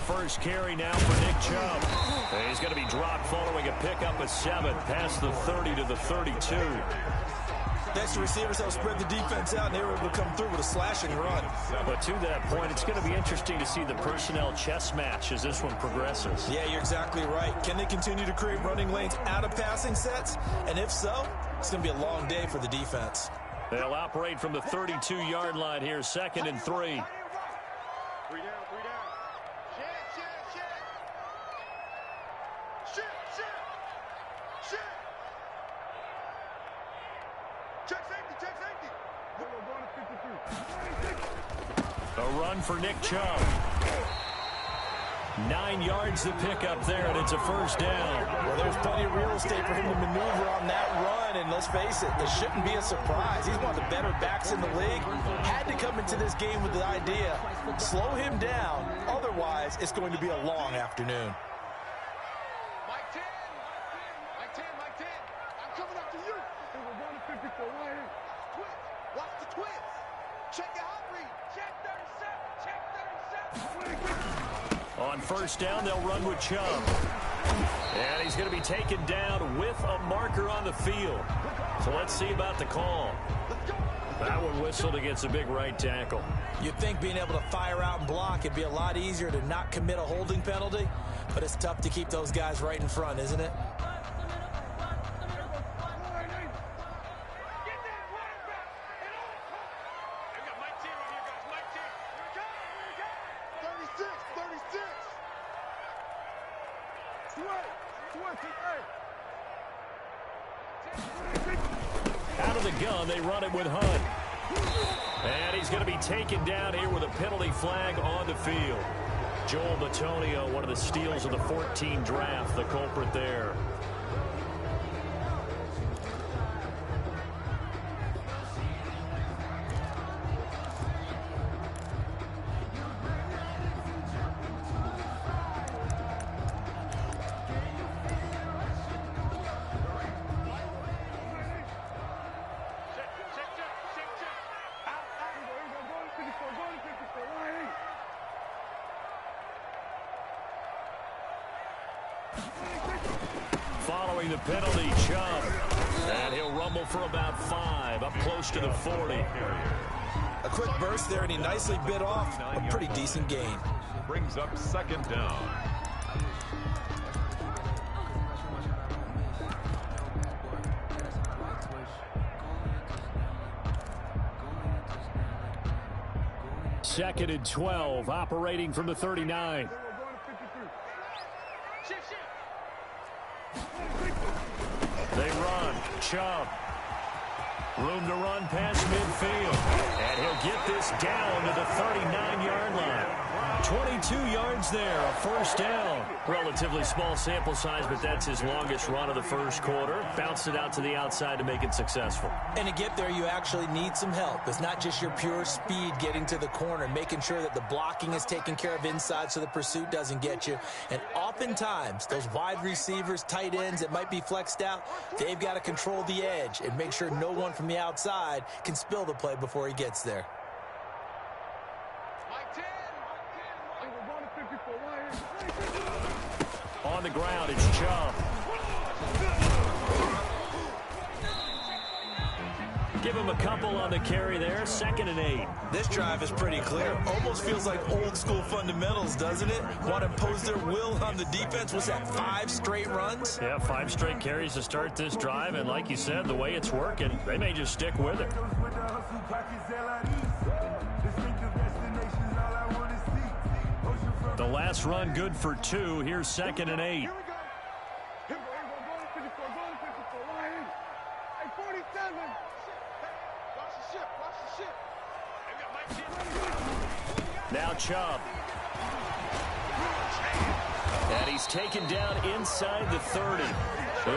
first carry now for Nick Chubb. And he's going to be dropped following a pickup of 7 past the 30 to the 32. Next to receivers help spread the defense out, and they were able to come through with a slashing run. But to that point, it's going to be interesting to see the personnel chess match as this one progresses. Yeah, you're exactly right. Can they continue to create running lanes out of passing sets? And if so, it's going to be a long day for the defense. They'll operate from the 32-yard line here, 2nd and 3. 3 down. Shit. Check safety. A run for Nick Chubb. 9 yards to pick up there, and it's a first down. Well, there's plenty of real estate for him to maneuver on that run, and let's face it, this shouldn't be a surprise. He's one of the better backs in the league. Had to come into this game with the idea, slow him down, otherwise it's going to be a long afternoon. Mike 10. I'm coming up to you. And we're going to 54 right here. Twist. Watch the twist. Check your hot read. Check 37. On first down, they'll run with Chubb. And he's going to be taken down with a marker on the field. So let's see about the call. That one whistled against a big right tackle. You'd think being able to fire out and block, it'd be a lot easier to not commit a holding penalty, but it's tough to keep those guys right in front, isn't it? Out of the gun, they run it with Hunt. And he's going to be taken down here with a penalty flag on the field. Joel Bitonio, one of the steals of the 14 draft, the culprit there. Following the penalty, Chubb. And he'll rumble for about 5, up close to the 40. A quick burst there, and he nicely bit off a pretty decent gain. Brings up 2nd down. Second and 12, operating from the 39. They run. Chubb. Room to run past midfield. And he'll get this down to the 39-yard line. 22 yards there, a first down. Relatively small sample size, but that's his longest run of the first quarter. Bounced it out to the outside to make it successful. And to get there, you actually need some help. It's not just your pure speed getting to the corner, making sure that the blocking is taken care of inside so the pursuit doesn't get you. And oftentimes, those wide receivers, tight ends that might be flexed out, they've got to control the edge and make sure no one from the outside can spill the play before he gets there. On the ground, it's Chubb. Give him a couple on the carry there. 2nd and 8. This drive is pretty clear. Almost feels like old school fundamentals, doesn't it? Want to impose their will on the defense. Was that 5 straight runs? Yeah, 5 straight carries to start this drive. And like you said, the way it's working, they may just stick with it. The last run good for 2. Here's 2nd and 8. Now Chubb. And he's taken down inside the 30.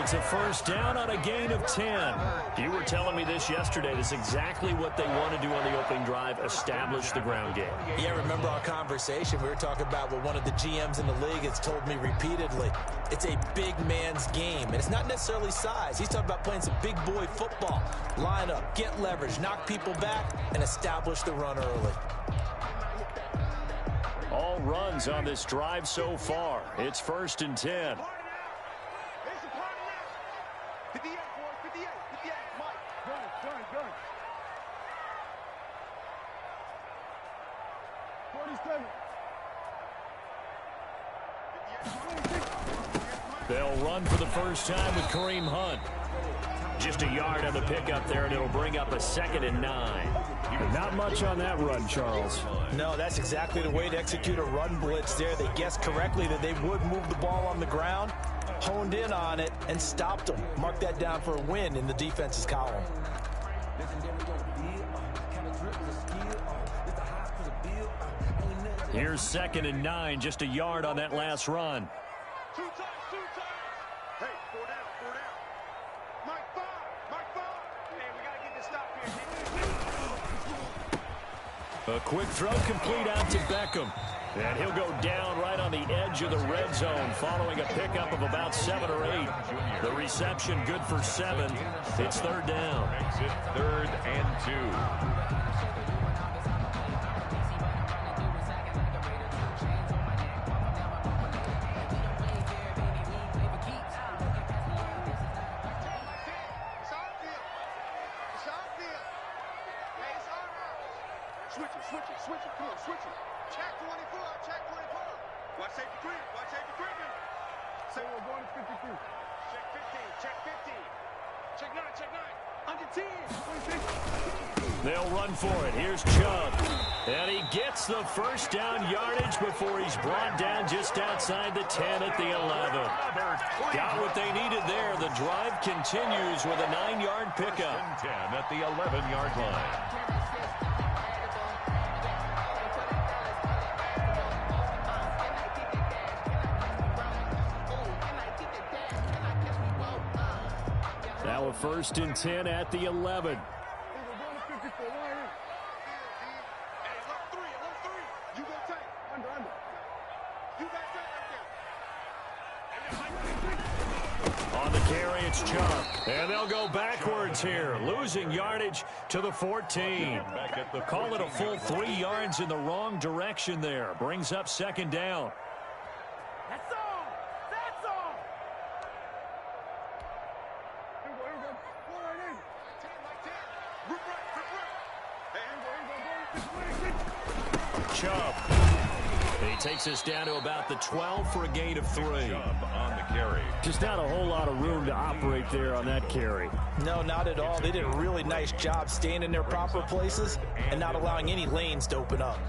It's a first down on a gain of 10. You were telling me this yesterday. This is exactly what they want to do on the opening drive, establish the ground game. Yeah, remember our conversation. We were talking about what one of the GMs in the league has told me repeatedly. It's a big man's game, and it's not necessarily size. He's talking about playing some big boy football. Line up, get leverage, knock people back, and establish the run early. All runs on this drive so far. It's 1st and 10. It's a party now. 58, boys. 58. 58. Mike. Gun. 47. They'll run for the first time with Kareem Hunt. Just a yard on the pickup there, and it'll bring up a 2nd and 9. Not much on that run, Charles. No, that's exactly the way to execute a run blitz there. They guessed correctly that they would move the ball on the ground, honed in on it, and stopped them. Mark that down for a win in the defense's column. Here's 2nd and 9, just a yard on that last run. Two times. Hey, 4 down. Mike 5. Man, we got to get this stop here. A quick throw complete out to Beckham. And he'll go down right on the edge of the red zone following a pickup of about 7 or 8. The reception good for 7. It's 3rd down. Exit 3rd and 2. Switch it. Come on, switch it. Check 24. Watch safety Griffin. Say we're going to 52. Check 15. Check 9. Under 10. They'll run for it. Here's Chubb. And he gets the first down yardage before he's brought down just outside the 10 at the 11. Got what they needed there. The drive continues with a 9-yard pickup. 10 at the 11-yard line. Now a 1st and 10 at the 11. On the carry, it's Chubb. And they'll go backwards here, losing yardage to the 14. Call it a full 3 yards in the wrong direction there. Brings up 2nd down. That's all. Chubb. He takes us down to about the 12 for a gain of 3. Chubb on the carry. Just not a whole lot of room to operate there on that carry. No, not at all. They did a really nice job staying in their proper places and not allowing any lanes to open up.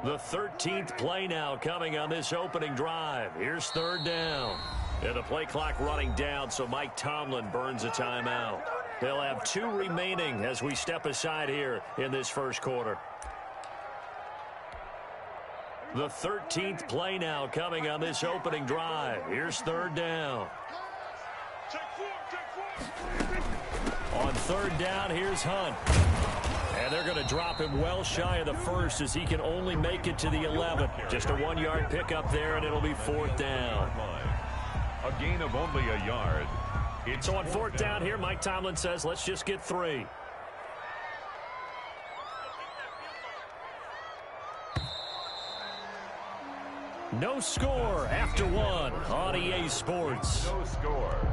The 13th play now coming on this opening drive. Here's 3rd down. And the play clock running down, so Mike Tomlin burns a timeout. They'll have 2 remaining as we step aside here in this first quarter. The 13th play now coming on this opening drive. Here's 3rd down. On 3rd down, here's Hunt. And they're going to drop him well shy of the 1st as he can only make it to the 11. Just a 1-yard pickup there, and it'll be 4th down. A gain of only a yard. So on 4th down here, Mike Tomlin says, let's just get 3. No score after 1 on EA Sports. No score.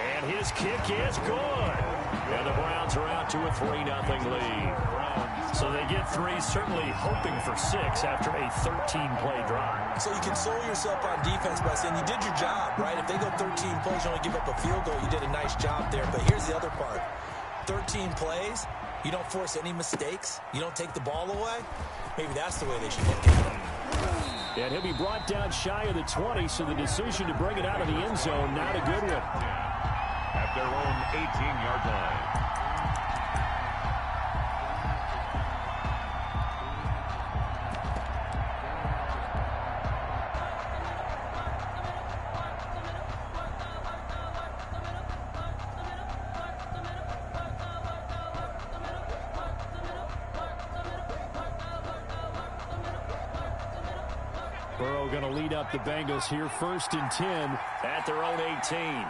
And his kick is good. And the Browns are out to a 3-0 lead. So they get 3, certainly hoping for 6 after a 13-play drive. So you console yourself on defense by saying you did your job, right? If they go 13 plays, you only give up a field goal, you did a nice job there. But here's the other part. 13 plays, you don't force any mistakes, you don't take the ball away. Maybe that's the way they should look at it. And he'll be brought down shy of the 20, so the decision to bring it out of the end zone, not a good one. At their own 18-yard line. Burrow going to lead up the Bengals here, 1st and 10 at their own 18.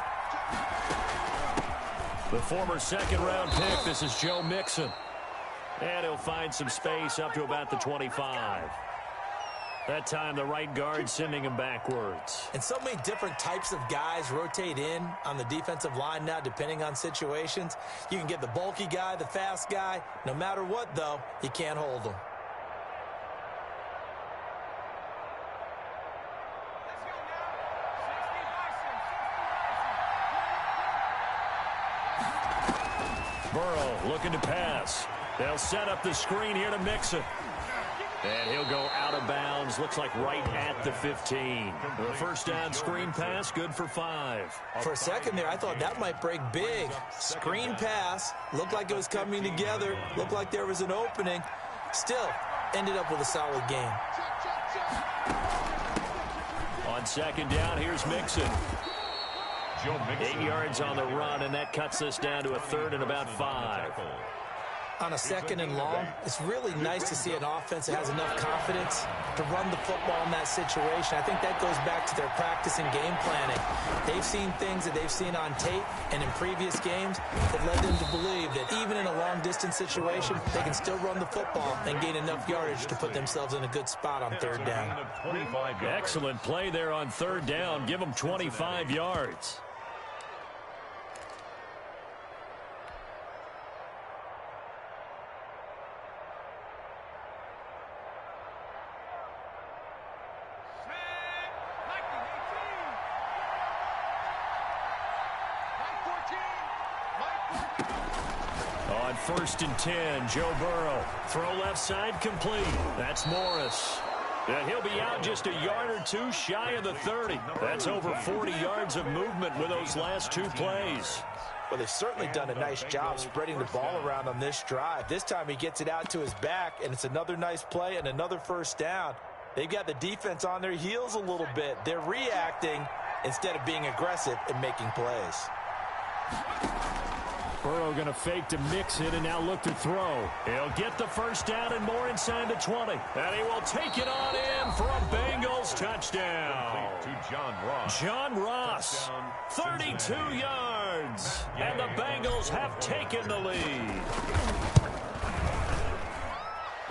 The former second-round pick, this is Joe Mixon. And he'll find some space up to about the 25. That time the right guard sending him backwards. And so many different types of guys rotate in on the defensive line now, depending on situations. You can get the bulky guy, the fast guy. No matter what, though, you can't hold them. Burrow looking to pass. They'll set up the screen here to Mixon. And he'll go out of bounds. Looks like right at the 15. The first down screen pass, good for 5. For a second there, I thought that might break big. Screen pass. Looked like it was coming together. Looked like there was an opening. Still, ended up with a solid game. On second down, here's Mixon. 8 yards on the run, and that cuts us down to a 3rd and about 5. On a 2nd and long, it's really nice to see an offense that has enough confidence to run the football in that situation. I think that goes back to their practice and game planning. They've seen things that they've seen on tape and in previous games that led them to believe that even in a long-distance situation, they can still run the football and gain enough yardage to put themselves in a good spot on 3rd down. Excellent play there on 3rd down. Give them 25 yards. On 1st and 10, Joe Burrow. Throw left side complete. That's Morris. And he'll be out just a yard or two shy of the 30. That's over 40 yards of movement with those last 2 plays. Well, they've certainly done a nice job spreading the ball around on this drive. This time he gets it out to his back, and it's another nice play and another first down. They've got the defense on their heels a little bit. They're reacting instead of being aggressive and making plays. Burrow going to fake to Mixon and now look to throw. He'll get the first down and more inside the 20. And he will take it on in for a Bengals touchdown. To John Ross. John Ross, 32 yards. And the Bengals have taken the lead.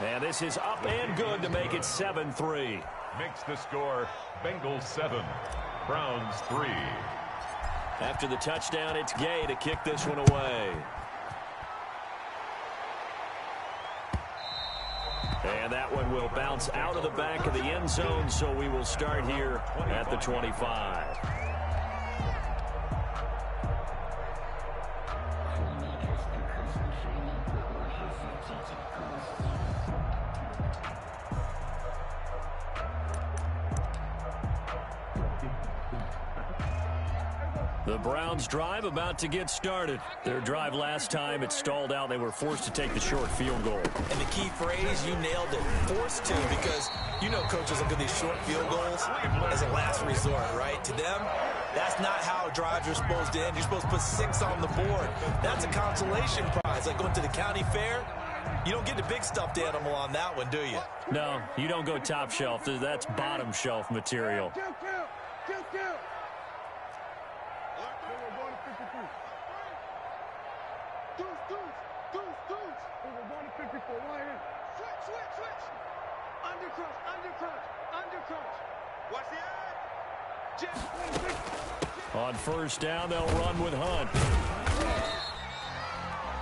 And this is up and good to make it 7-3. Makes the score Bengals 7, Browns 3. After the touchdown, it's Gay to kick this one away. And that one will bounce out of the back of the end zone, so we will start here at the 25. The Browns drive about to get started. Their drive last time, it stalled out. They were forced to take the short field goal. And the key phrase, you nailed it, forced to, because you know coaches look at these short field goals as a last resort, right? To them, that's not how drives are supposed to end. You're supposed to put 6 on the board. That's a consolation prize, like going to the county fair. You don't get the big stuffed animal on that one, do you? No, you don't go top shelf. That's bottom shelf material. On first down, they'll run with Hunt.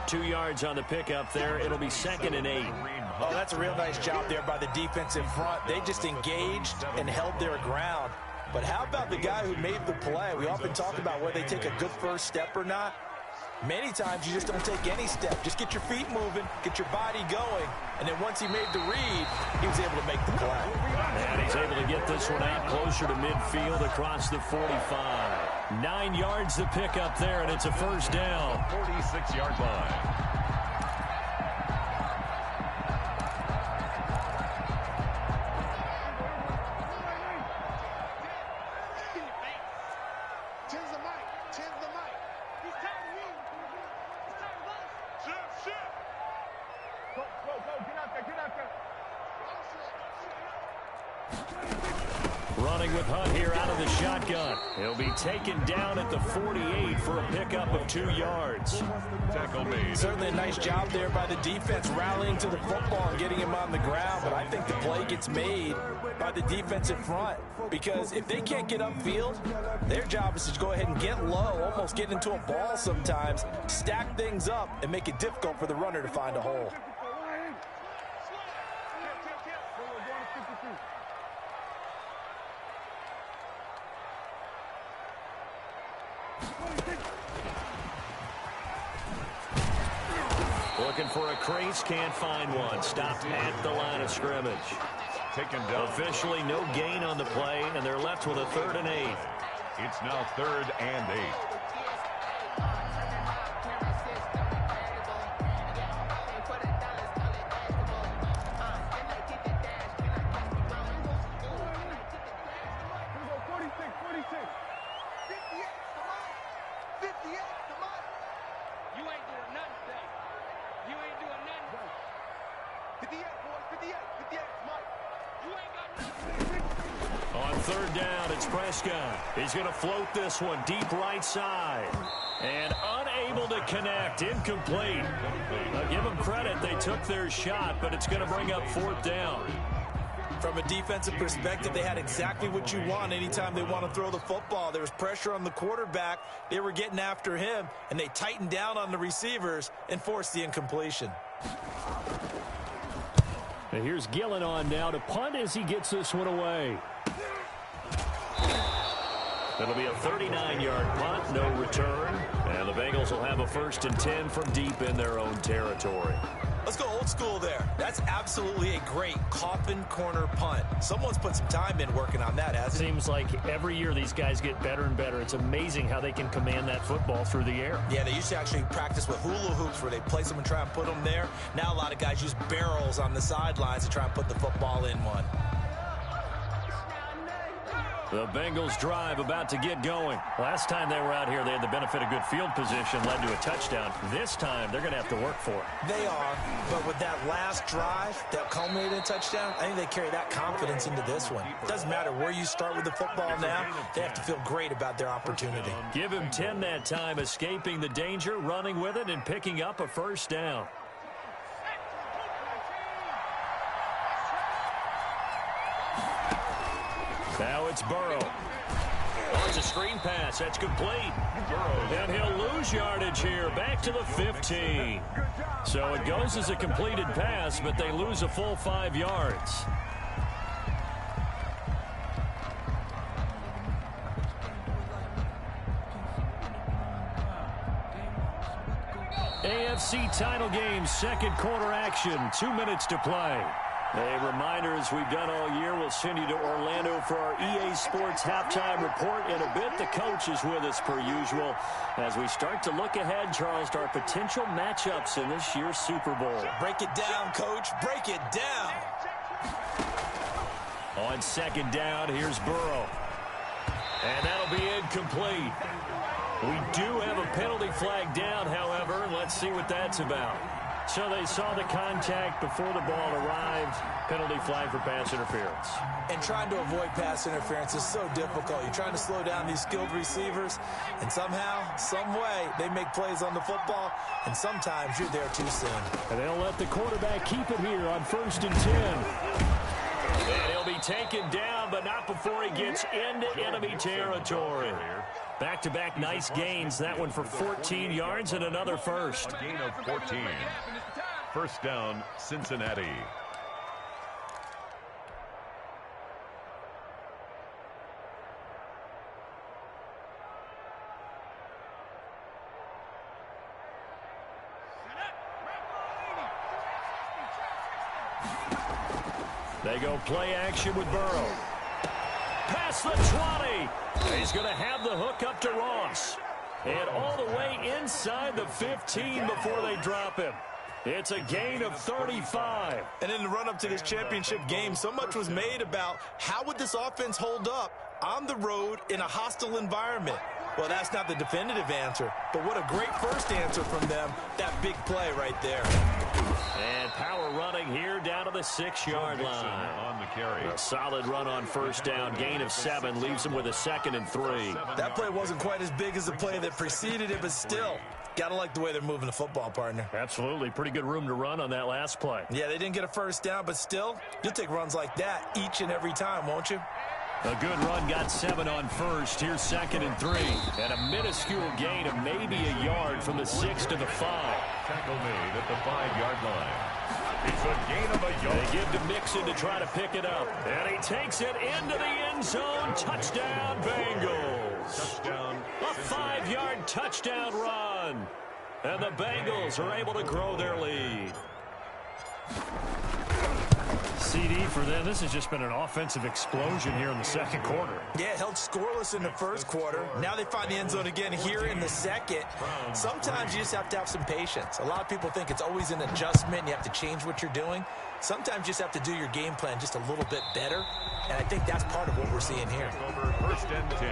2 yards on the pickup there. It'll be 2nd and 8. Oh, that's a real nice job there by the defensive front. They just engaged and held their ground. But how about the guy who made the play? We often talk about whether they take a good first step or not. Many times you just don't take any step. Just get your feet moving, get your body going, and then once he made the read, he was able to make the play. And he's able to get this one out closer to midfield across the 45. 9 yards to pick up there, and it's a first down. 46-yard line. Running with Hunt here out of the shotgun. He'll be taken down at the 48 for a pickup of 2 yards. Tackle made. Certainly a nice job there by the defense rallying to the football and getting him on the ground, but I think the play gets made by the defensive front because if they can't get upfield, their job is to go ahead and get low, almost get into a ball sometimes, stack things up, and make it difficult for the runner to find a hole. Looking for a crease, can't find one. Stopped at the line of scrimmage. Taken down. Officially no gain on the play, and they're left with a 3rd and 8. It's now 3rd and 8. On 3rd down, it's Prescott. He's going to float this one deep right side. And unable to connect, incomplete. Now, give them credit, they took their shot, but it's going to bring up 4th down. From a defensive perspective, they had exactly what you want anytime they want to throw the football. There was pressure on the quarterback. They were getting after him, and they tightened down on the receivers and forced the incompletion. And here's Gillen on now to punt as he gets this one away. It'll be a 39-yard punt, no return. And the Bengals will have a 1st and 10 from deep in their own territory. Let's go old school there. That's absolutely a great coffin corner punt. Someone's put some time in working on that, hasn't it? Seems like every year these guys get better and better. It's amazing how they can command that football through the air. Yeah, they used to actually practice with hula hoops where they place them and try and put them there. Now a lot of guys use barrels on the sidelines to try and put the football in one. The Bengals drive about to get going. Last time they were out here, they had the benefit of good field position, led to a touchdown. This time, they're going to have to work for it. They are, but with that last drive that culminated in a touchdown, I think they carry that confidence into this one. It doesn't matter where you start with the football now, they have to feel great about their opportunity. Give him 10 that time, escaping the danger, running with it, and picking up a 1st down. Now it's Burrow. Oh, it's a screen pass. That's complete. And he'll lose yardage here. Back to the 15. So it goes as a completed pass, but they lose a full 5 yards. AFC title game, 2nd quarter action. 2 minutes to play. A reminder, as we've done all year, we'll send you to Orlando for our EA Sports halftime report in a bit. The coach is with us per usual as we start to look ahead, Charles, to our potential matchups in this year's Super Bowl. Break it down, Coach. Break it down. On 2nd down, here's Burrow. And that'll be incomplete. We do have a penalty flag down, however, and let's see what that's about. So they saw the contact before the ball arrived. Penalty flag for pass interference. And trying to avoid pass interference is so difficult. You're trying to slow down these skilled receivers, and somehow, some way, they make plays on the football, and sometimes you're there too soon. And they'll let the quarterback keep it here on 1st and 10. And he'll be taken down, but not before he gets into enemy territory. Back-to-back nice gains. That one for 14 yards and another 1st. A gain of 14. 1st down, Cincinnati. They go play action with Burrow. Past the 20. He's going to have the hook up to Ross. And all the way inside the 15 before they drop him. It's a gain of 35. And in the run-up to this championship game, so much was made about how would this offense hold up on the road in a hostile environment. Well, that's not the definitive answer, but what a great first answer from them, that big play right there. And power running here down to the 6-yard line. On the carry. A solid run on first down, gain of 7, leaves him with a 2nd and 3. That play wasn't quite as big as the play that preceded it, but still, gotta like the way they're moving the football, partner. Absolutely. Pretty good room to run on that last play. Yeah, they didn't get a first down, but still, you'll take runs like that each and every time, won't you? A good run, got 7 on first. Here's 2nd and 3. And a minuscule gain of maybe a yard from the 6 to the 5. Tackle made at the 5-yard line. It's a gain of a yard. They give to Mixon to try to pick it up. And he takes it into the end zone. Touchdown, Bengals. Touchdown. A 5-yard touchdown run. And the Bengals are able to grow their lead. CD for them. This has just been an offensive explosion here in the second quarter. Yeah, held scoreless in the first quarter. Now they find the end zone again here in the second. Sometimes you just have to have some patience. A lot of people think it's always an adjustment. You have to change what you're doing. Sometimes you just have to do your game plan just a little bit better. And I think that's part of what we're seeing here. Over 1st and 10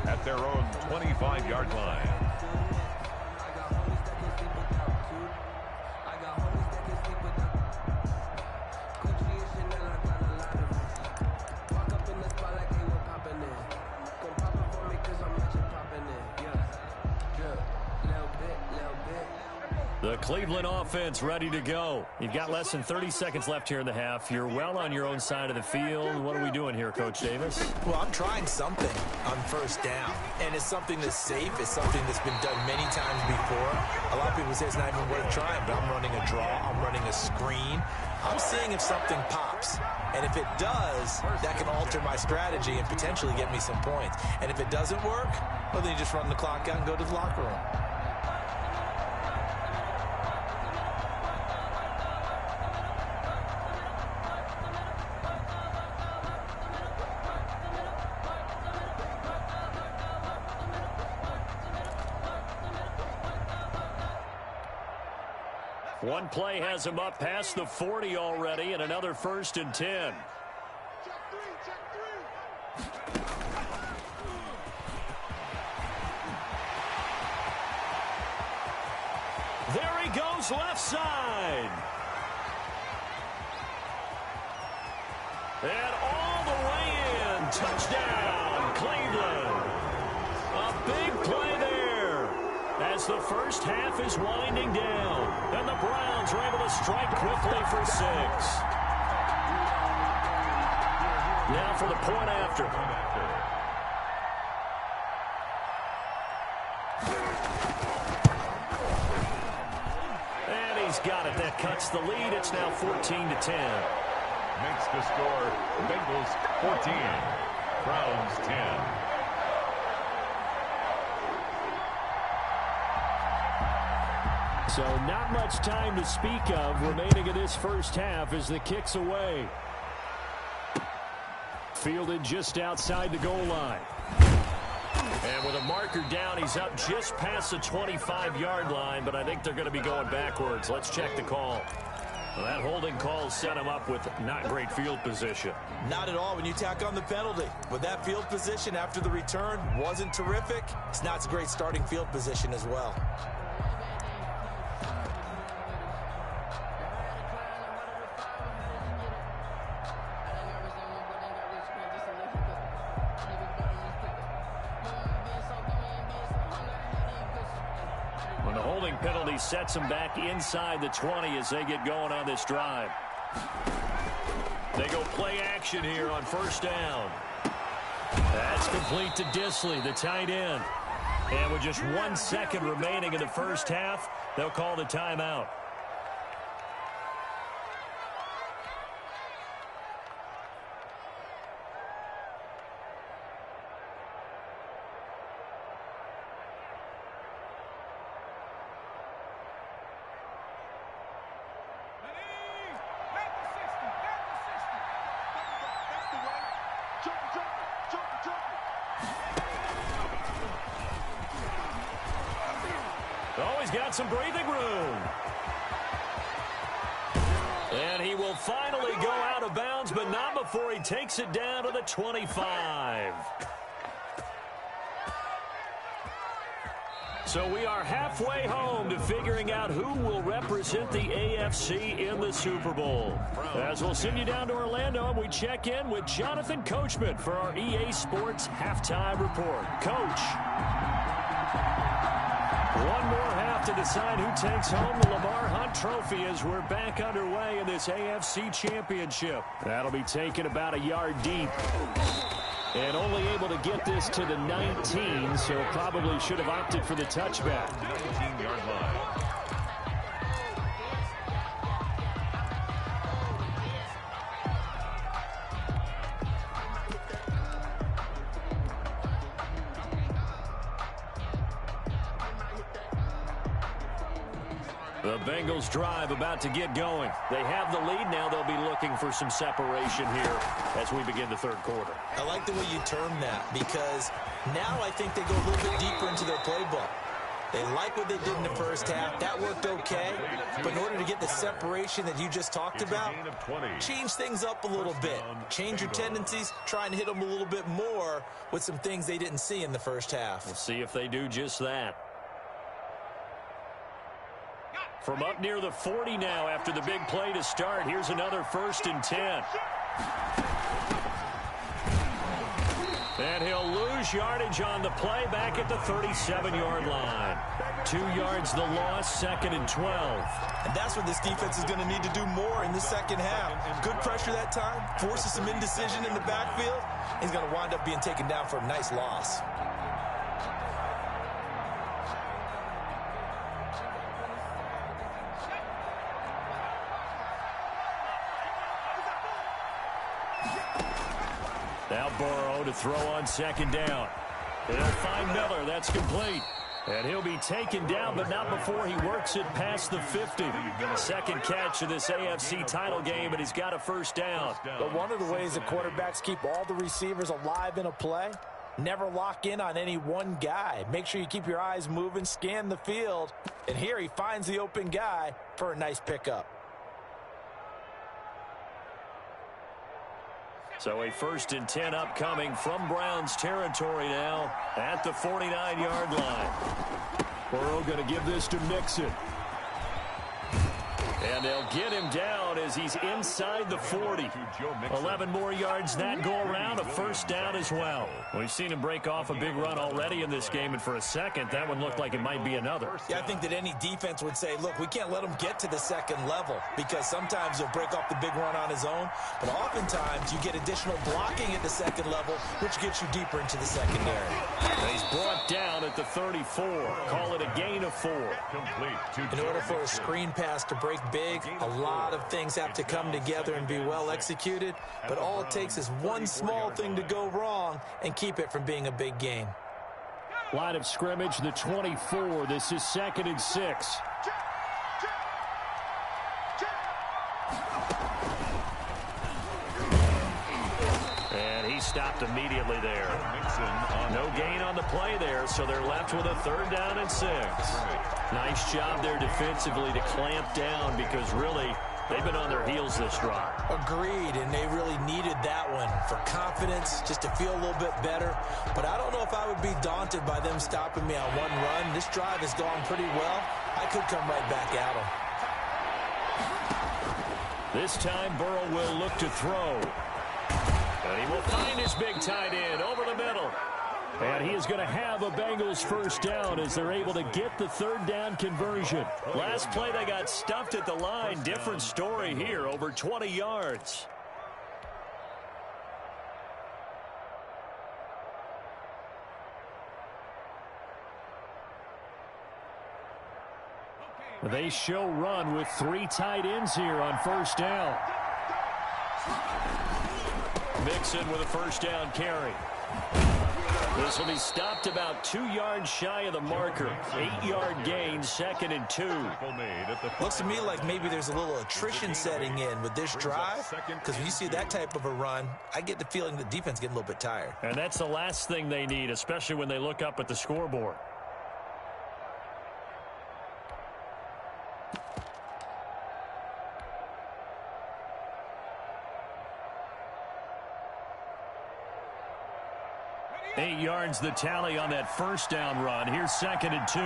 at their own 25-yard line. The Cleveland offense ready to go. You've got less than 30 seconds left here in the half. You're well on your own side of the field. What are we doing here, Coach Davis? Well, I'm trying something on first down. And it's something that's safe. It's something that's been done many times before. A lot of people say it's not even worth trying, but I'm running a draw. I'm running a screen. I'm seeing if something pops. And if it does, that can alter my strategy and potentially get me some points. And if it doesn't work, well, then you just run the clock out and go to the locker room. One play has him up past the 40 already, and another 1st and 10. Check 3. There he goes, left side. And all the way in. Touchdown, Cleveland. A big play there as the first half is winding down. And the Browns are able to strike quickly for 6. Now for the point after. And he's got it. That cuts the lead. It's now 14-10. Makes the score Bengals 14, Browns 10. So not much time to speak of remaining in this first half as the kick's away. Fielded just outside the goal line. And with a marker down, he's up just past the 25-yard line, but I think they're going to be going backwards. Let's check the call. Well, that holding call set him up with not great field position. Not at all when you tack on the penalty. With that field position after the return wasn't terrific. It's not a great starting field position as well. When the holding penalty sets them back inside the 20 as they get going on this drive. They go play action here on first down. That's complete to Disley, the tight end. And with just 1 second remaining in the first half, they'll call the timeout. Oh, he's got some breathing room. And he will finally go out of bounds, but not before he takes it down to the 25. So we are halfway home to figuring out who will represent the AFC in the Super Bowl. As we'll send you down to Orlando, and we check in with Jonathan Coachman for our EA Sports Halftime Report. Coach. One more half to decide who takes home the Lamar Hunt Trophy as we're back underway in this AFC Championship. That'll be taken about a yard deep. And only able to get this to the 19, so probably should have opted for the touchback. 19-yard line. The Bengals drive about to get going. They have the lead. Now they'll be looking for some separation here as we begin the third quarter. I like the way you term that, because now I think they go a little bit deeper into their playbook. They like what they did in the first half. That worked okay. But in order to get the separation that you just talked about, change things up a little bit. Change your tendencies. Try and hit them a little bit more with some things they didn't see in the first half. We'll see if they do just that. From up near the 40 now after the big play to start. Here's another 1st and 10. And he'll lose yardage on the play back at the 37-yard line. 2 yards the loss, 2nd and 12. And that's what this defense is going to need to do more in the second half. Good pressure that time, forces some indecision in the backfield. He's going to wind up being taken down for a nice loss. Now Burrow to throw on 2nd down. They'll find Miller. That's complete. And he'll be taken down, but not before he works it past the 50. Second catch of this AFC title game, and he's got a 1st down. But one of the ways the quarterbacks keep all the receivers alive in a play, never lock in on any one guy. Make sure you keep your eyes moving, scan the field. And here he finds the open guy for a nice pickup. So a 1st and 10 upcoming from Browns territory now at the 49-yard line. Burrow going to give this to Mixon. And they'll get him down as he's inside the 40. 11 more yards that go around, a 1st down as well. We've seen him break off a big run already in this game, and for a second, that one looked like it might be another. Yeah, I think that any defense would say, look, we can't let him get to the second level, because sometimes he'll break off the big run on his own, but oftentimes you get additional blocking at the second level, which gets you deeper into the secondary. And he's brought down at the 34. Call it a gain of 4. In order for a screen pass to break big, a lot of things have to come together and be well executed, but all it takes is one small thing to go wrong and keep it from being a big gain. Line of scrimmage, the 24. This is 2nd and 6. And he stopped immediately there. No gain on the play there, so they're left with a 3rd down and 6. Nice job there defensively to clamp down, because really they've been on their heels this drive. Agreed, and they really needed that one for confidence, just to feel a little bit better. But I don't know if I would be daunted by them stopping me on one run. This drive has gone pretty well. I could come right back at them. This time Burrow will look to throw. And he will find his big tight end over the middle. And he is going to have a Bengals 1st down as they're able to get the 3rd down conversion. Last play they got stuffed at the line. Different story here, over 20 yards. They show run with 3 tight ends here on 1st down. Mixon with a 1st down carry. This will be stopped about 2 yards shy of the marker. 8-yard gain, 2nd and 2. Looks to me like maybe there's a little attrition setting in with this drive, because when you see that type of a run, I get the feeling the defense getting a little bit tired. And that's the last thing they need, especially when they look up at the scoreboard. Eight yards the tally on that first down run. Here's 2nd and 2.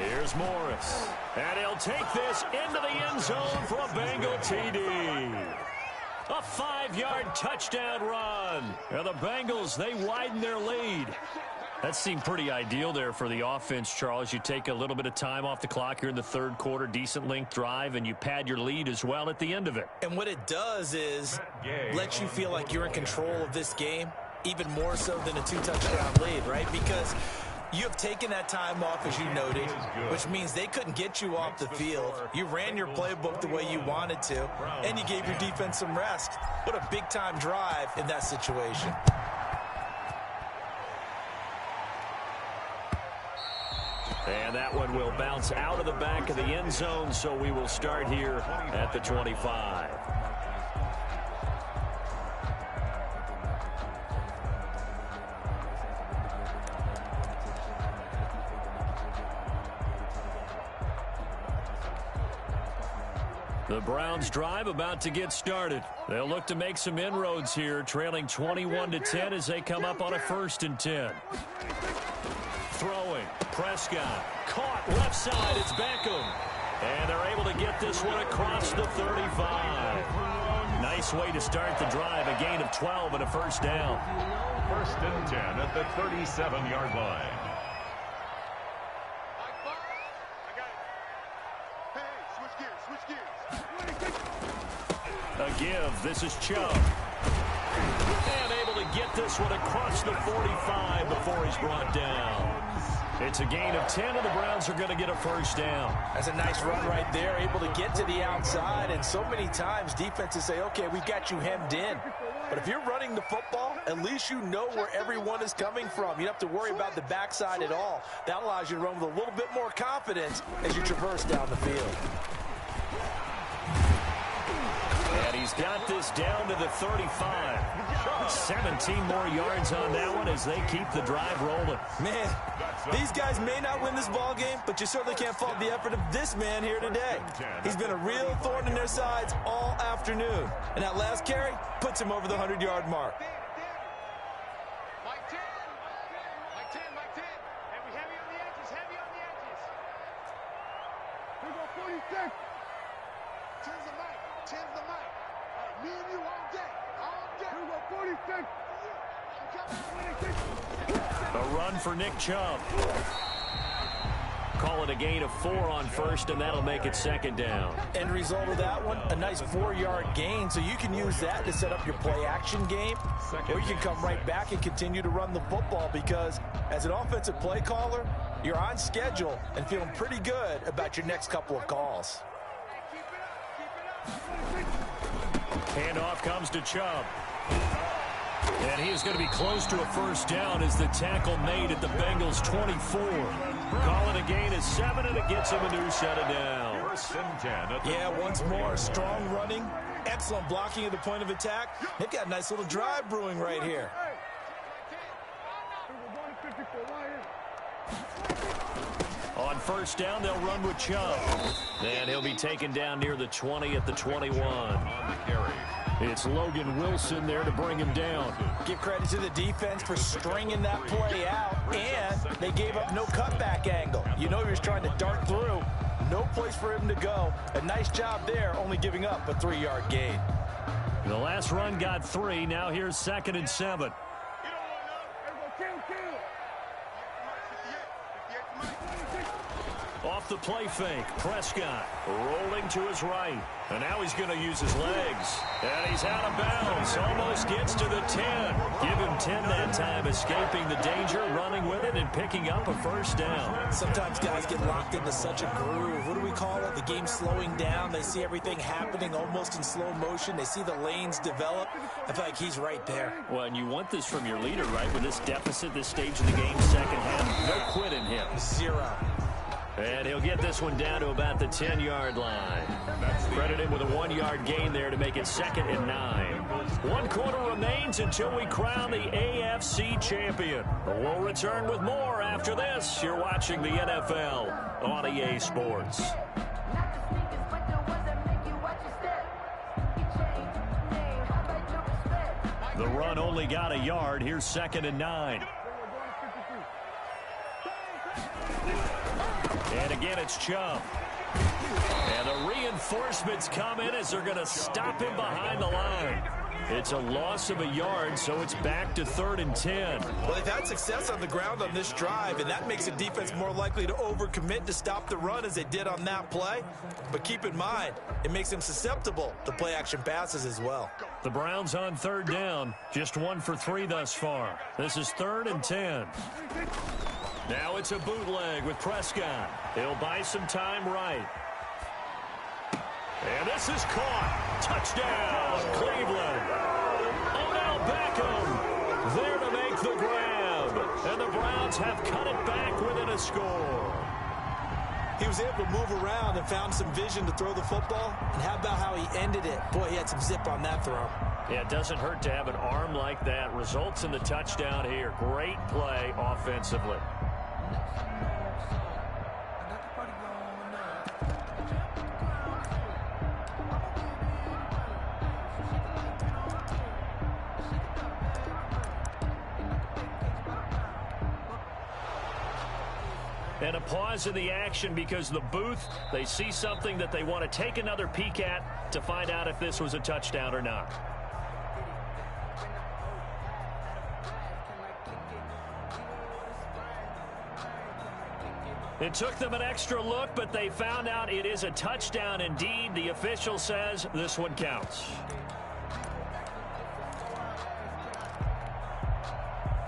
Here's Morris. And he'll take this into the end zone for a Bengal TD. A 5-yard touchdown run. And the Bengals, they widen their lead. That seemed pretty ideal there for the offense, Charles. You take a little bit of time off the clock here in the third quarter, decent length drive, and you pad your lead as well at the end of it. And what it does is let you feel like you're in control of this game, even more so than a 2-touchdown lead, right? Because you have taken that time off, as you noted, which means they couldn't get you off the field. You ran your playbook the way you wanted to, and you gave your defense some rest. What a big-time drive in that situation. And that one will bounce out of the back of the end zone, so we will start here at the 25. The Browns drive about to get started. They'll look to make some inroads here, trailing 21-10 as they come up on a 1st and 10. Throwing, Prescott, caught left side, it's Beckham. And they're able to get this one across the 35. Nice way to start the drive, a gain of 12 and a 1st down. 1st and 10 at the 37-yard line. A give, this is Chubb. And able to get this one across the 45 before he's brought down. It's a gain of 10, and the Browns are going to get a 1st down. That's a nice run right there, able to get to the outside, and so many times defenses say, okay, we've got you hemmed in. But if you're running the football, at least you know where everyone is coming from. You don't have to worry about the backside at all. That allows you to run with a little bit more confidence as you traverse down the field. And he's got this down to the 35. 17 more yards on that one as they keep the drive rolling. Man, these guys may not win this ball game, but you certainly can't fault the effort of this man here today. He's been a real thorn in their sides all afternoon. And that last carry puts him over the 100-yard mark. Mike 10. Mike 10, Mike 10. And we heavy on the edges, heavy on the edges. We go 46. 10's the mic, 10's the mic. Me and you all day, all day. We go 46. A run for Nick Chubb. Call it a gain of 4 on 1st, and that'll make it 2nd down. End result of that one, a nice 4-yard gain, so you can use that to set up your play-action game, or you can come right back and continue to run the football, because as an offensive play caller, you're on schedule and feeling pretty good about your next couple of calls. Handoff comes to Chubb. And he is going to be close to a 1st down as the tackle made at the Bengals' 24. Call it a gain of 7, and it gets him a new set of downs. 1st and 10. Yeah, once more, strong running, excellent blocking at the point of attack. They've got a nice little drive brewing right here. On 1st down, they'll run with Chubb. And he'll be taken down near the 20 at the 21. On the carry. It's Logan Wilson there to bring him down. Give credit to the defense for stringing that play out, and they gave up no cutback angle. You know he was trying to dart through. No place for him to go. A nice job there, only giving up a 3-yard gain. The last run got 3. Now here's 2nd and 7. Off the play fake. Prescott rolling to his right. And now he's going to use his legs. And he's out of bounds. Almost gets to the 10. Give him 10 that time, escaping the danger, running with it, and picking up a first down. Sometimes guys get locked into such a groove. What do we call it? The game's slowing down. They see everything happening almost in slow motion. They see the lanes develop. I feel like he's right there. Well, and you want this from your leader, right? With this deficit, this stage of the game, second half, no quit in him. 0. And he'll get this one down to about the 10-yard line. Credit him with a 1-yard gain there to make it 2nd and 9. 1 quarter remains until we crown the AFC champion. We'll return with more after this. You're watching the NFL on EA Sports. The run only got a yard. Here's 2nd and 9. And again, it's Chubb. And the reinforcements come in as they're going to stop him behind the line. It's a loss of a yard, so it's back to 3rd and 10. Well, they've had success on the ground on this drive, and that makes the defense more likely to overcommit to stop the run as they did on that play. But keep in mind, it makes them susceptible to play-action passes as well. The Browns on 3rd down, just 1 for 3 thus far. This is 3rd and 10. Now it's a bootleg with Prescott. He'll buy some time right. And this is caught. Touchdown, Cleveland. Odell Beckham there to make the grab. And the Browns have cut it back within a score. He was able to move around and found some vision to throw the football. And how about how he ended it? Boy, he had some zip on that throw. Yeah, it doesn't hurt to have an arm like that. Results in the touchdown here. Great play offensively. And a pause in the action because the booth, they see something that they want to take another peek at to find out if this was a touchdown or not. It took them an extra look, but they found out it is a touchdown indeed. The official says this one counts.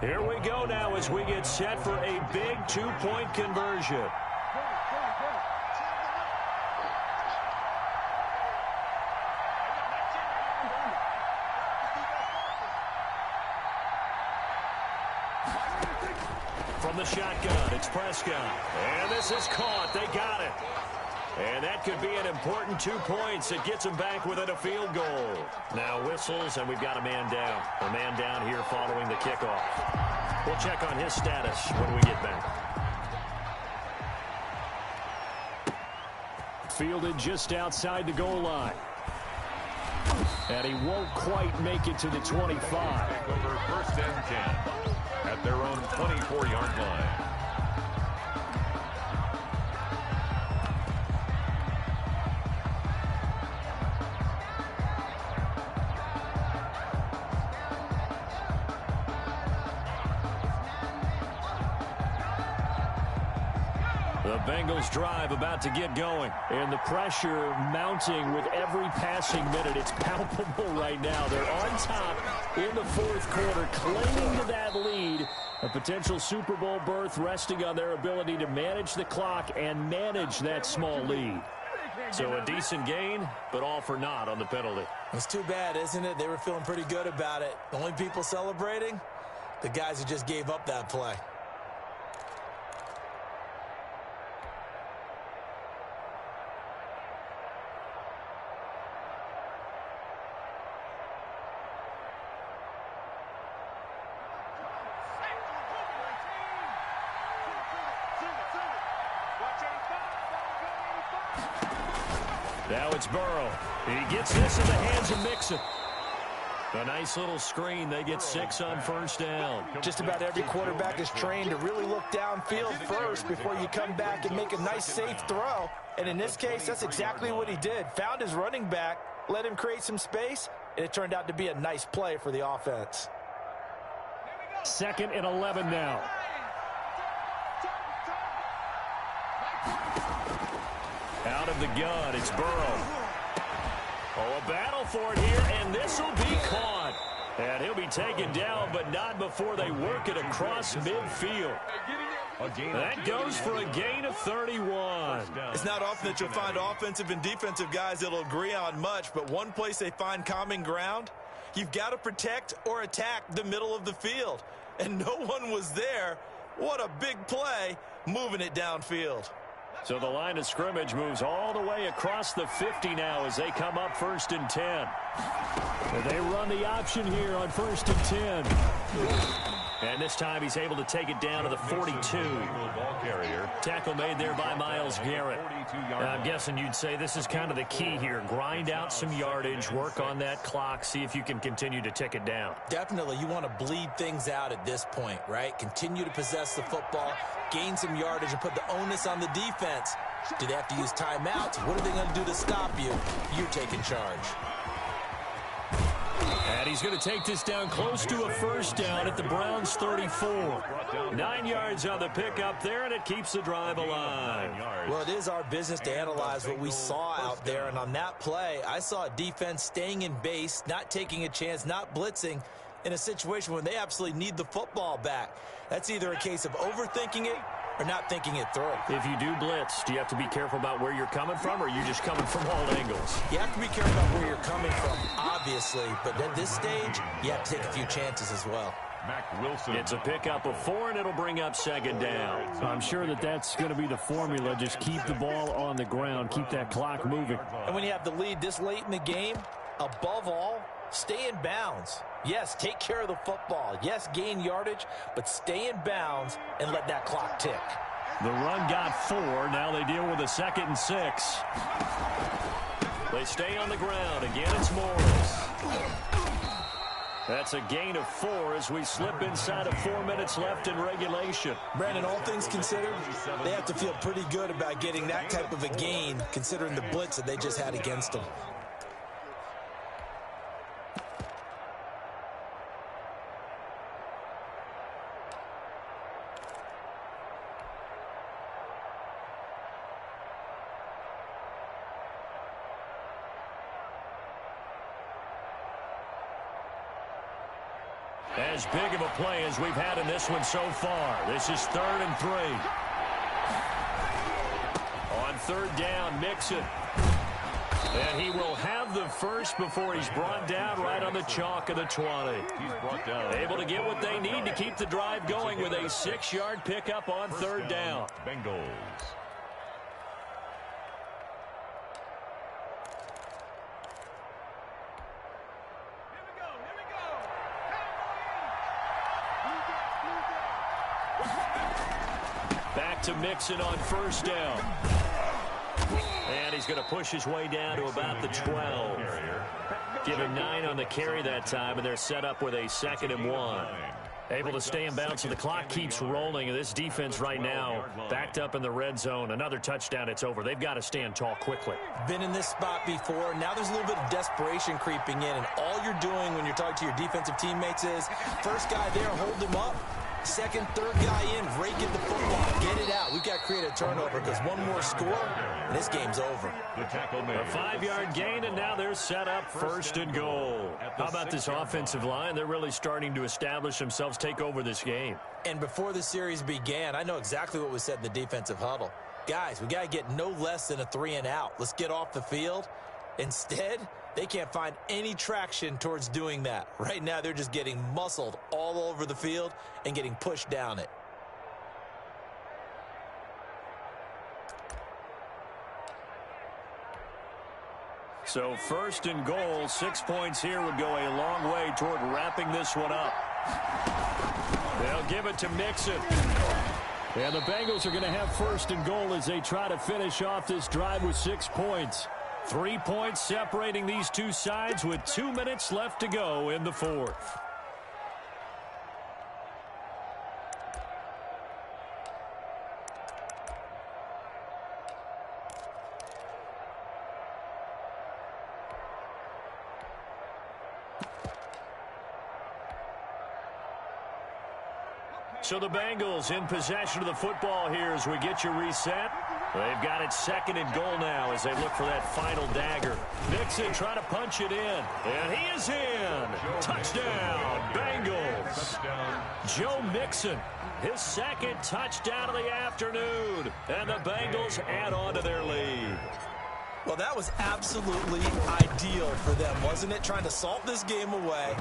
Here we go now as we get set for a big 2-point conversion. From the shotgun, it's Prescott. And this is caught. They got it. And that could be an important 2 points. It gets them back within a field goal. Now whistles, and we've got a man down. A man down here following the kickoff. We'll check on his status when we get back. Fielded just outside the goal line. And he won't quite make it to the 25. Over 1st and 10 at their own 24-yard line. The Bengals drive about to get going. And the pressure mounting with every passing minute. It's palpable right now. They're on top in the 4th quarter, clinging to that lead. A potential Super Bowl berth resting on their ability to manage the clock and manage that small lead. So a decent gain, but all for naught on the penalty. It's too bad, isn't it? They were feeling pretty good about it. The only people celebrating, the guys who just gave up that play. Now it's Burrow. He gets this in the hands of Mixon. A nice little screen. They get 6 on 1st down. Just about every quarterback is trained to really look downfield first before you come back and make a nice, safe throw. And in this case, that's exactly what he did. Found his running back, let him create some space, and it turned out to be a nice play for the offense. 2nd and 11 now. Out of the gun, it's Burrow. Oh, a battle for it here, and this will be caught. And he'll be taken down, but not before they work it across midfield. That goes for a gain of 31. It's not often that you'll find offensive and defensive guys that'll agree on much, but one place they find common ground, you've got to protect or attack the middle of the field. And no one was there. What a big play, moving it downfield. So the line of scrimmage moves all the way across the 50 now as they come up 1st and 10. They run the option here on 1st and 10. And this time he's able to take it down to the 42. Tackle made there by Myles Garrett. I'm guessing you'd say this is kind of the key here. Grind out some yardage, work on that clock, see if you can continue to tick it down. Definitely, you want to bleed things out at this point, right? Continue to possess the football, gain some yardage, and put the onus on the defense. Do they have to use timeouts? What are they going to do to stop you? You're taking charge. And he's going to take this down close to a 1st down at the Browns' 34. 9 yards on the pickup there, and it keeps the drive alive. Well, it is our business to analyze what we saw out there, and on that play, I saw a defense staying in base, not taking a chance, not blitzing in a situation when they absolutely need the football back. That's either a case of overthinking it or not thinking it through. If you do blitz, do you have to be careful about where you're coming from, or are you just coming from all angles? You have to be careful about where you're coming from, obviously, but at this stage, you have to take a few chances as well. Mack Wilson. It's a pickup of 4, and it'll bring up 2nd down. I'm sure that's going to be the formula. Just keep the ball on the ground, keep that clock moving. And when you have the lead this late in the game, above all, stay in bounds. Yes, take care of the football. Yes, gain yardage, but stay in bounds and let that clock tick. The run got 4. Now they deal with a 2nd and 6. They stay on the ground. Again, it's Morris. That's a gain of 4 as we slip inside of 4 minutes left in regulation. Brandon, all things considered, they have to feel pretty good about getting that type of a gain, considering the blitz that they just had against them. As big of a play as we've had in this one so far. This is 3rd and 3. On 3rd down, Mixon. And he will have the first before he's brought down right on the chalk of the 20. He's brought down. Able to get what they need to keep the drive going with a 6-yard pickup on 3rd down. Bengals. Back to Mixon on 1st down. And he's going to push his way down to about the 12. Give him 9 on the carry that time, and they're set up with a 2nd and 1. Able to stay in bounds, so the clock keeps rolling. And this defense right now backed up in the red zone. Another touchdown, it's over. They've got to stand tall quickly. Been in this spot before. Now there's a little bit of desperation creeping in, and all you're doing when you're talking to your defensive teammates is first guy there, hold him up. Second, third guy in, rake at the football. Get it out. We've got to create a turnover because one more score, and this game's over. A 5-yard gain, and now they're set up 1st and goal. How about this offensive line? They're really starting to establish themselves, take over this game. And before the series began, I know exactly what was said in the defensive huddle. Guys, we got to get no less than a 3 and out. Let's get off the field. Instead, they can't find any traction towards doing that. Right now, they're just getting muscled all over the field and getting pushed down it. So 1st and goal, 6 points here would go a long way toward wrapping this one up. They'll give it to Mixon. And the Bengals are going to have 1st and goal as they try to finish off this drive with 6 points. 3 points separating these two sides with 2 minutes left to go in the 4th. So the Bengals in possession of the football here as we get you reset. They've got it 2nd and goal now as they look for that final dagger. Mixon trying to punch it in, and he is in. Touchdown, Bengals. Joe Mixon, his 2nd touchdown of the afternoon, and the Bengals add on to their lead. Well, that was absolutely ideal for them, wasn't it? Trying to salt this game away.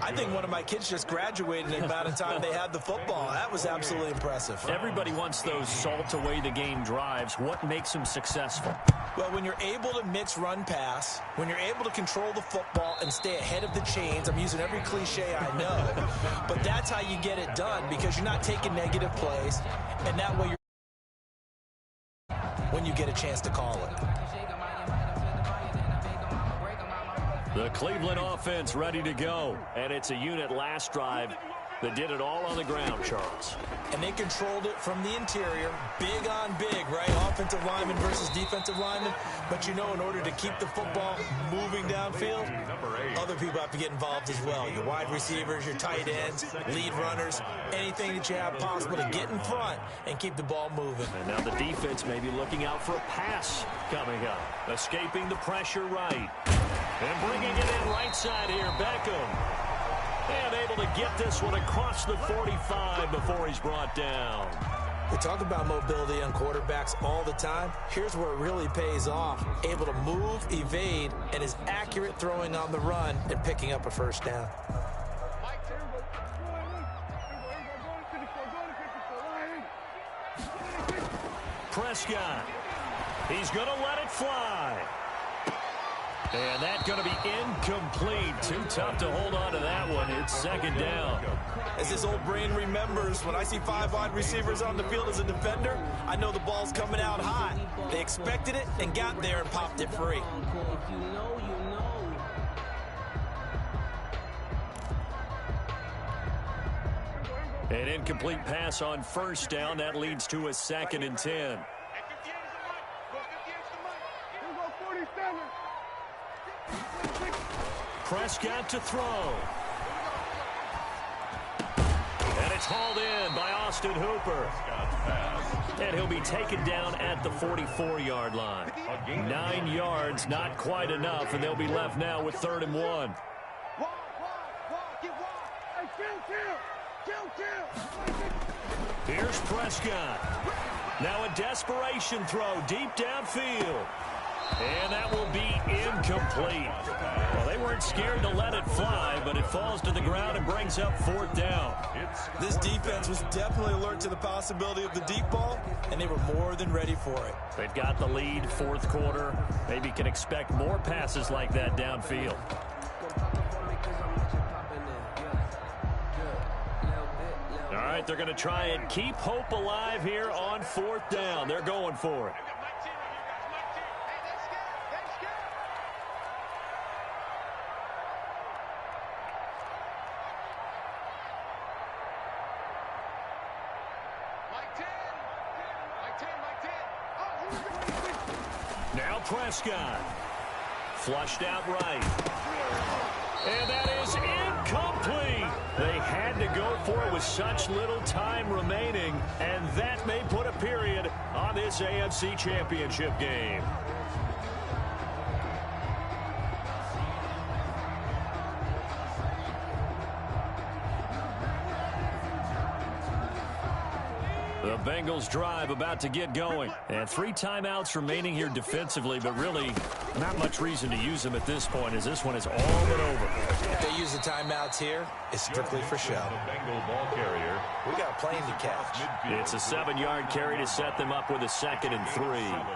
I think one of my kids just graduated in the amount of time they had the football. That was absolutely impressive. Everybody wants those salt away the game drives. What makes them successful? Well, when you're able to mix run pass, when you're able to control the football and stay ahead of the chains, I'm using every cliche I know, but that's how you get it done because you're not taking negative plays, and that way you're when you get a chance to call it. The Cleveland offense ready to go. And it's a unit last drive that did it all on the ground, Charles. And they controlled it from the interior, big on big, right? Offensive lineman versus defensive lineman. But you know, in order to keep the football moving downfield, other people have to get involved as well. Your wide receivers, your tight ends, lead runners, anything that you have possible to get in front and keep the ball moving. And now the defense may be looking out for a pass coming up. Escaping the pressure right. And bringing it in right side here, Beckham. And able to get this one across the 45 before he's brought down. We talk about mobility on quarterbacks all the time. Here's where it really pays off. Able to move, evade, and is accurate throwing on the run and picking up a first down. Prescott. He's going to let it fly. And that's going to be incomplete. Too tough to hold on to that one. It's 2nd down. As his old brain remembers, when I see 5 wide receivers on the field as a defender, I know the ball's coming out high. They expected it and got there and popped it free. An incomplete pass on 1st down. That leads to a 2nd and 10. Prescott to throw. And it's hauled in by Austin Hooper. And he'll be taken down at the 44-yard line. 9 yards, not quite enough, and they'll be left now with 3rd and 1. Here's Prescott. Now a desperation throw deep downfield. And that will be incomplete. Well, they weren't scared to let it fly, but it falls to the ground and brings up 4th down. This defense was definitely alert to the possibility of the deep ball, and they were more than ready for it. They've got the lead, 4th quarter. Maybe can expect more passes like that downfield. All right, they're going to try and keep hope alive here on 4th down. They're going for it. Now Prescott. Flushed out right. And that is incomplete. They had to go for it with such little time remaining, and that may put a period on this AFC Championship game. The Bengals drive about to get going. And 3 timeouts remaining here defensively, but really not much reason to use them at this point as this one is all but over. If they use the timeouts here, it's strictly for show. Bengal ball carrier. We got a plane to catch. It's a 7-yard carry to set them up with a 2nd and 3.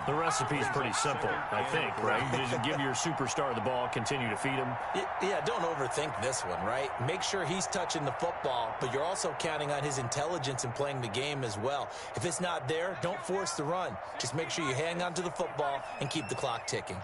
The recipe's pretty simple, I think, right? Just give your superstar the ball, continue to feed him. Yeah, don't overthink this one, right? Make sure he's touching the football, but you're also counting on his intelligence in playing the game as well. If it's not there, don't force the run. Just make sure you hang on to the football and keep the clock ticking.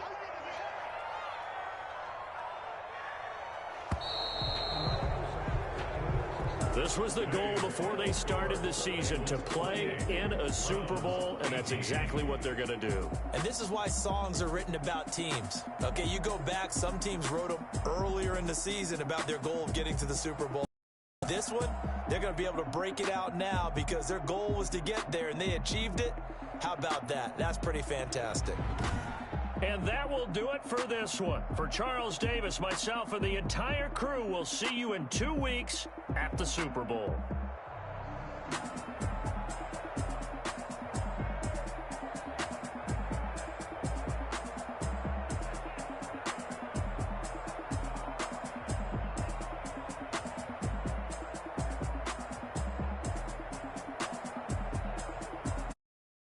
This was the goal before they started the season, to play in a Super Bowl, and that's exactly what they're going to do. And this is why songs are written about teams. Okay, you go back, some teams wrote them earlier in the season about their goal of getting to the Super Bowl. This one, they're going to be able to break it out now because their goal was to get there, and they achieved it. How about that? That's pretty fantastic. And that will do it for this one. For Charles Davis, myself, and the entire crew, we'll see you in 2 weeks at the Super Bowl.